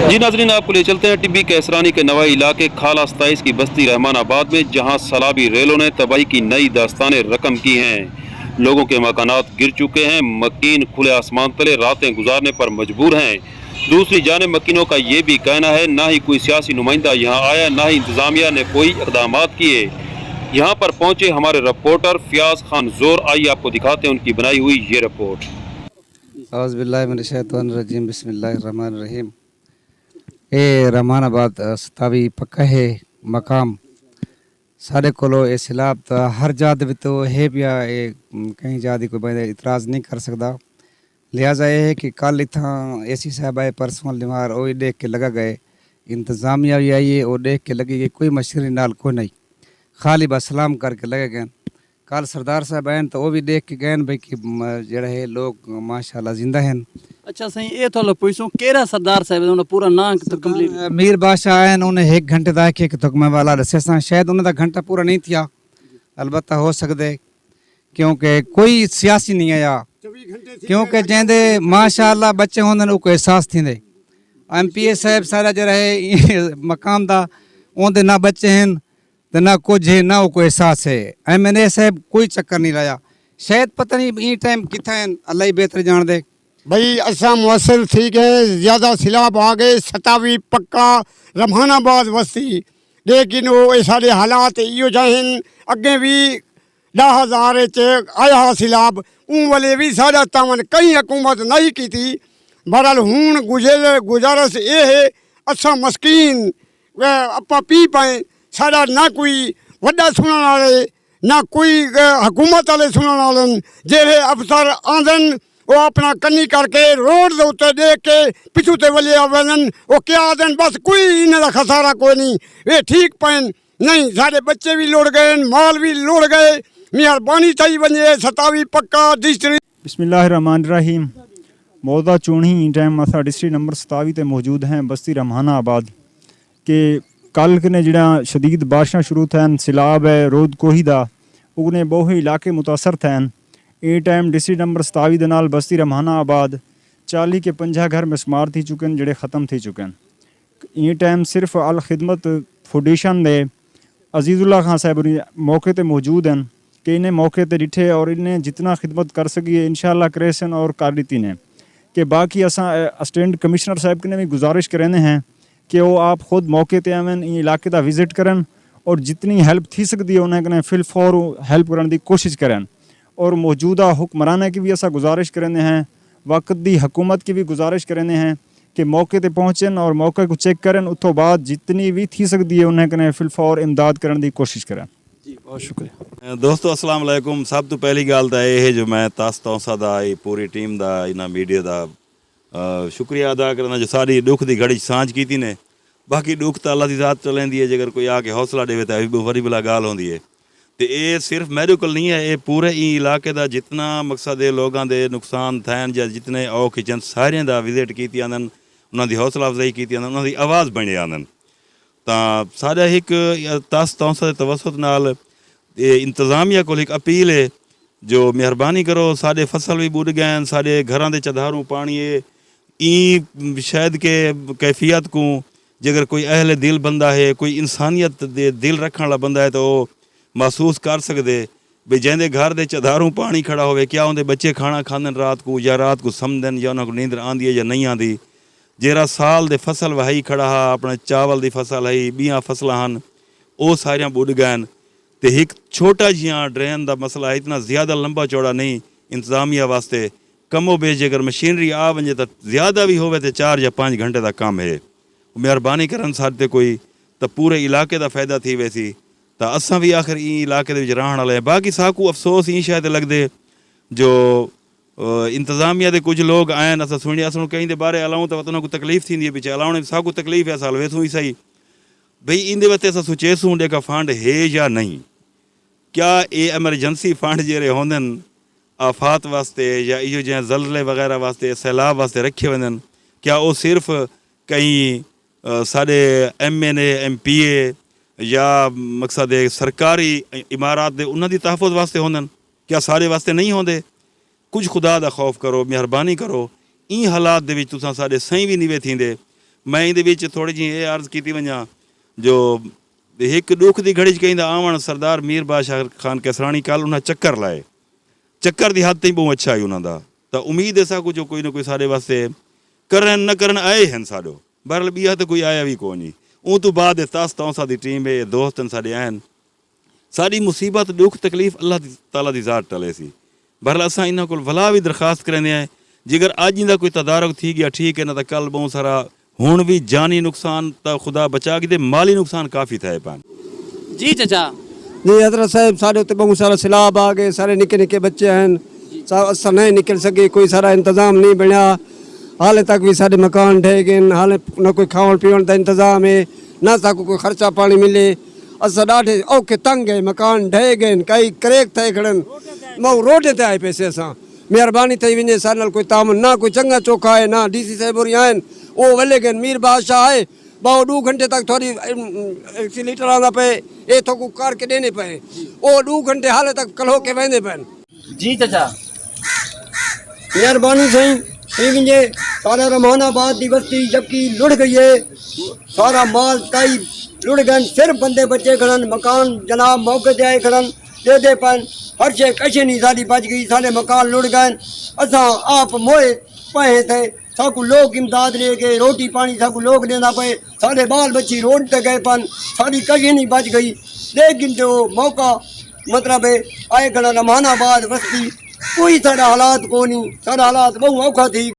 जी नाजरीन, आपको ले चलते हैं टिब्बी कैसरानी के नवाई इलाके खाला 27 की बस्ती रहमानाबाद में, जहां सैलाबी रेलों ने तबाही की नई दास्तानें रकम की हैं। लोगों के मकानात गिर चुके हैं, मकीन खुले आसमान तले रातें गुजारने पर मजबूर हैं। दूसरी जानिब मकीनों का ये भी कहना है, ना ही कोई सियासी नुमाइंदा यहाँ आया, ना ही इंतजामिया ने कोई इकदाम किए। यहाँ पर पहुंचे हमारे रिपोर्टर फयाज खान जोर, आइए आपको दिखाते हैं उनकी बनाई हुई ये रिपोर्ट। औज़ुबिल्लाहिमिनश्शैतानिर्रजीम बिस्मिल्लाहिर्रहमानिर्रहीम। ये रहमानाबाद 27 पक्का है मकाम साढ़े कोलो ये सैलाब तो हर जात भी तो है पिया, ये कहीं जात कोई बंदा इतराज़ नहीं कर सकता। लिहाजा ये है कि कल इतना एसी साहब आए परसों लिमार वो देख के लगा गए, इंतज़ामिया भी आई है वो देख के लगी कि कोई मशीनरी नाल कोई नहीं, खाली बस सलाम करके लगे गए। कल सरदार साहब आए तो वो भी देख के गए भाई कि जड़ा है लोग माशाल्लाह जिंदा हैं। अच्छा सही ये थोड़ा पूछूं केरा सरदार साहब उन्होंने पूरा नाम तो कंप्लीट मीर बादशाह आए उन्हें 1 घंटे दा के तुकमे वाला दसा, शायद उन्हें घंटा पूरा नहीं थिया, अलबत्ता हो सकते क्योंकि कोई सियासी नहीं आया, क्योंकि जैसे माशाल्लाह बच्चे होंगे उनको एहसास थींदे। MPA साहब सारा जरा है मकाम दा उनके ना बच्चे हैं तो ना कुछ है ना को एहसास है। MNA साहब कोई चक्कर नहीं लाया, शायद पता नहीं ई टाइम कितना है, अल्लाह ही बेहतर जान दे। भाई असा मुअस्सिर थी गए, ज़्यादा सैलाब आ गए 27 पक्का रहमानाबाद बस्ती, लेकिन वो सारे हालात इो जहन अगे भी 10,000 च आया सैलाब उन वाले भी साढ़ा तवन कहीं हुकूमत नहीं की थी। बहरहाल हूँ गुजारिश ये है असा मस्कीन अपा पी पाए, साढ़ा ना कोई वड्डा सुनने वाले ना कोई हुकूमत वाले सुनने वाले, जेड़े अफसर आंदन वो अपना कन्नी करके रोड के उत्ते देख के पिछू ते वले आवन, वो क्या आदन बस कोई इन्हें खसारा कोई नहीं, वे ठीक पैन नहीं, सारे बच्चे भी लुढ़ गए, माल भी लुढ़ गए, मेहरबानी चाहिए बने 27 पक्का डिस्ट्रिक्ट। बिस्मिल्लाहिर्रहमानिर्रहीम। मौदा चूणी टाइम असा डिस्ट्रिक्ट नंबर 27 ते मौजूद हैं बस्ती रहमानाबाद के कल ने जड़ा शदीद बारिशां शुरू थैन, सैलाब है रोद कोही दा उगने बहु इलाके मुतासर थैन। ये टाइम डिस्ट्रिक्ट नंबर 27 के नाल बस्ती रहमानाबाद 40 के 50 घर मिसमार थी चुके हैं, जड़े ख़त्म थी चुके हैं। ये टाइम सिर्फ अल खिदमत फाउंडेशन दे अजीज़ुल्लाह खान साहब मौके पर मौजूद हैं कि इन्हें मौके पर डिठे और इन्हें जितना खिदमत कर सकी है इंशाअल्लाह करेसन और कर दी ने। कि बाकी असा असिस्टेंट कमिश्नर साहब ने भी गुजारिश करें हैं कि वो आप खुद मौके पर आवन, इलाके का विजिट करन और जितनी हेल्प थी सकती है उन्हें फिलफौर हेल्प करने की कोशिश करें। और मौजूदा हुक्मराना की भी ऐसा गुजारिश करें हैं, वक्त दी हुकूमत की भी गुजारिश करें हैं कि मौके पर पहुँचन और मौके को चेक करें, उतो बाद जितनी भी थी सकती है उन्हें फिलफौर इमदाद करने की कोशिश करें। जी बहुत शुक्रिया दोस्तों, अस्सलाम वालेकुम। सब तो पहली गल तो यह है जो मैं तास तौसा दा पूरी टीम का इन्होंने मीडिया का शुक्रिया अदा करना जो सारी दुख की घड़ी सांझ की ने। बाकी दुख तो अल्लाह की ज़ात चलेंदी है, जेकर कोई आके हौसला देवे तो बड़ी भला गाल होंदी है। तो ये सिर्फ मेडिकल नहीं है, ये पूरे इलाके का जितना मकसद है लोगों के नुकसान थैन या जितने औ खिचन सारे का विजिट की आंदन, उन्होंने हौसला अफजाई की आंदन, उन्होंने आवाज़ बने आंदन। तो साढ़ा एक तास तौसा के तवसत नाल इंतजामिया को एक अपील है जो मेहरबानी करो, साढ़े फसल भी बुड़ गए, साढ़े घर के चधारों पानी है, ई शायद के कैफियत को जेकर कोई अहल दिल बंदा है, कोई इंसानियत दे दिल रखने वाला बंदा है तो महसूस कर सकते भी जैसे घर के चधारों पानी खड़ा हो, क्या उनके बच्चे खाना खाते रात को या रात को समझन या उन्होंने नींद आँदी है या नहीं आती। जेरा साल दे फसल वही खड़ा हा, अपने चावल की फसल है, 20 फसलें हैं, वो सारिया बुड़ गए। तो एक छोटा जिहा ड्रेन का मसला है, इतना ज़्यादा लंबा चौड़ा नहीं इंतजामिया वास्ते। कमो बेश जेकर मशीनरी आ वजे तो ज़्यादा भी हो 4 या 5 घंटे का काम है। मेहरबानी करन सारे कोई तो पूरे इलाके का फायदा थी वैसी, तो असा भी आखिर इलाके रहने वाले हैं। बाकी साकू अफसोस ई शायद लगते जो इंतजामिया के कुछ लोग आए अस सुने असू कहीं के बारे अलाऊँ तो उन्होंने को तकलीफ़ थी पीछे अलाउण साकू तकलीफ़ है साल वेसूँ ही सही भाई इन वास्ते अस सोचेसूँ जेका फंड है या नहीं, क्या ये एमरजेंसी फंड जेरे होंदन आफात वास्ते या इो जै ज़लज़ले वगैरह वास्ते सैलाब वास्ते रखे वञनि, क्या वो सिर्फ कहीं साढ़े MNA MPA या मकसद सरकारी इमारत उन्होंने तहफ़ुज़ वास्ते होंदन, क्या सारे वास्ते नहीं होंदे? कुछ खुदा दा खौफ करो, मेहरबानी करो। ई हालात दे विच तुसां साडे सही भी नहीं वे थींदे। मैं ਇਹਦੇ ਵਿੱਚ ਥੋੜੀ ਜਿਹੀ ਇਹ ਅਰਜ਼ ਕੀਤੀ ਵਜਾਂ ਜੋ ਇੱਕ ਦੁੱਖ ਦੀ ਘੜੀ 'ਚ ਕਹਿੰਦਾ ਆਵਣ ਸਰਦਾਰ ਮੀਰ ਬਾਦਸ਼ਾਹ ਖਾਨ ਕੈਸਰਾਣੀ ਕੱਲ ਉਹਨਾਂ ਚੱਕਰ ਲਾਏ ਚੱਕਰ ਦੀ ਹੱਦ ਤੇ ਬਹੁਤ ਅੱਛਾ ਹੈ ਉਹਨਾਂ ਦਾ ਤਾਂ ਉਮੀਦ ਹੈ ਸਾਕੂ ਜੋ ਕੋਈ ਨਾ ਕੋਈ ਸਾਡੇ ਵਾਸਤੇ ਕਰਨ ਨਾ ਕਰਨ ਆਏ ਹਨ ਸਾਡੋ ਬਰਲ ਬੀਆ ਤਾਂ ਕੋਈ ਆਇਆ ਵੀ ਕੋਈ ਨਹੀਂ ਉਹ ਤੋਂ ਬਾਅਦ ਤਾਸ ਤੌਂਸਾ ਦੀ ਟੀਮ ਹੈ ਦੋਸਤ ਸਾਡੇ ਆਨ ਸਾਡੀ ਮੁਸੀਬਤ ਦੁੱਖ ਤਕਲੀਫ ਅੱਲਾਹ ਤਾਲਾ ਦੀ ਜ਼ਾਤ ਟਲੇ ਸੀ ਬਰਲ ਅਸਾਂ ਇਹਨਾਂ ਕੋਲ ਵਲਾ ਵੀ ਦਰਖਾਸਤ ਕਰਨੇ ਆ जेकर अज इंदा कोई तदारक थी गया ठीक है ना तो कल बहुत सारा हुण भी जानी नुकसान तो खुदा बचा के माली नुकसान काफ़ी थे पान जी चाचा नहीं हजरत साहब साढ़े उत्ते बहुत सारा सैलाब आ गए सारे निके निके बच्चे हैं असा नहीं निकल सके कोई सारा इंतजाम नहीं बनया हाले तक भी सारे मकान ढह गए हाले ना कोई खावन पीवन का इंतजाम है ना साकू कोई खर्चा पानी मिले असा ॾाढे औखे तंग है मकान ढह गए कई क्रेक थे खड़न मऊ रोड ते आए पैसे असां मेहरबानी थी वजे सारे नाल कोई तामन ना कोई चंगा चोखा है ना DC साहब और आन वो वले गए मीर बादशाह है बहु 2 घंटे तक थोड़ी एक्सीटर आना पे ये तो को कार के देने पे वो 2 घंटे हाले तक कलो के वेंदे पे जी चाचा मेहरबानी सही थी वजे सारा रहमानाबाद की बस्ती जबकि लुढ़ गई है सारा माल ताई लुढ़ गए सिर्फ बंदे बच्चे खड़न मकान जनाब मौके ते आए खड़न दे पन हर शे कशे नहीं सारी बच गई सारे मकान लुढ़ गए असा आप मोए पे थे साकू लोग इमदाद ले गए रोटी पानी साकू लोग देना पे सारे बाल बच्ची रोड पे गए पन सारी कशे नहीं बच गई लेकिन जो मौका मतलब है आए खड़ा रहमानाबाद बस्ती कोई सारा हालात को नहीं सारा हालात बहुत औखा थी